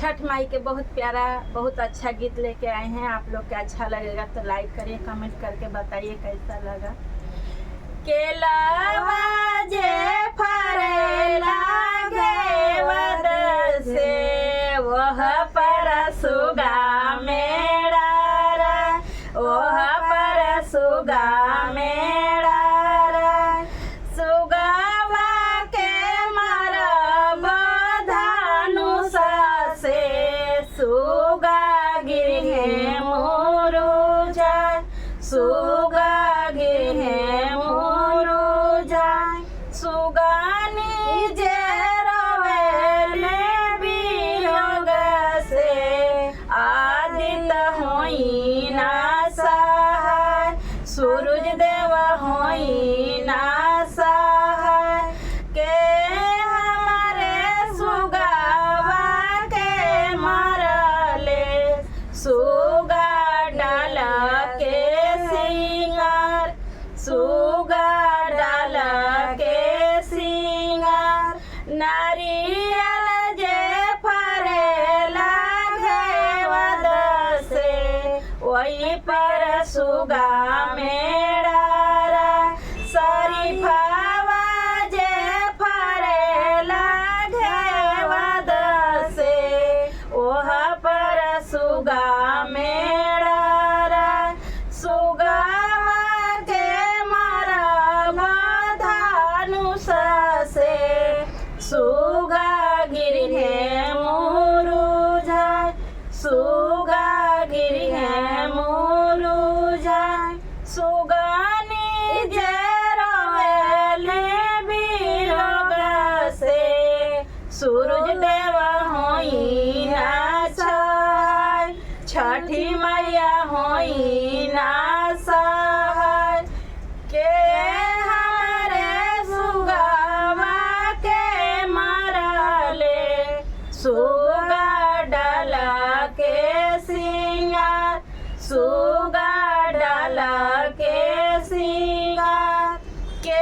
छठ माई के बहुत प्यारा बहुत अच्छा गीत लेके आए हैं। आप लोग के अच्छा लगेगा तो लाइक करिए, कमेंट करके बताइए कैसा लगा। केलावा जे फरेला घेवद से वह पर सुगा मेरा वह पर सुगा मेरा सुगावा के मरब धनुषा से सुगा गिरहे मुरुजा सुगा गिरहे मुरुजा सुगानी जे रोवेले वियोग से आदित होई ना सहाय सूरज देव होई ना सहाय के हमारे सुगावा के मरले सुगा डाल के सिंगार सुगा डाल के सिंगार नारियल जे फरेला घेवद से वही पर सुगा मेरा शरीफावा जे फरेला घेवद से ओह पर सुगा मेरा सुगावा के मरब धनुष से सुगा गिरहे मुरुझा सुगा गिरहे मुरुझा सुगानी जे रोवेले वियोग से सूरज देव होई ना सहाय छठी मैया होई ना सहाय के हमारे सुगावा के मरले सुगा डाल के सिंगार सुगा डाल के सिंगार के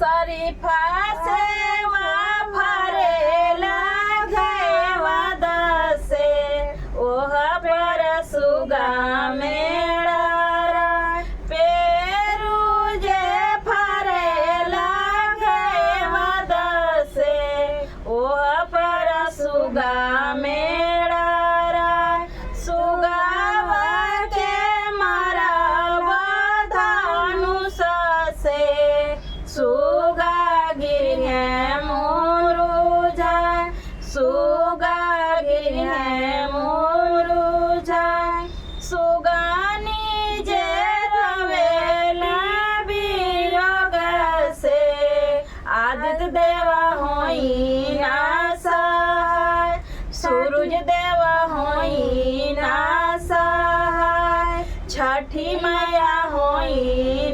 शरीफा से फरेला घेवद से ओह पर सुगा मेरा पेरू जे फरेला घेवद से ओह पर सुगा मेरा सुगावा के मरब धनुष से सुगा गिरहे मुरुझा सुगा गिरहे मुरुझा सुगानी जे रोवेला वियोग से आदित्य देव होई ना सहाय सूरज देव होई ना सहाय छठी मैया होई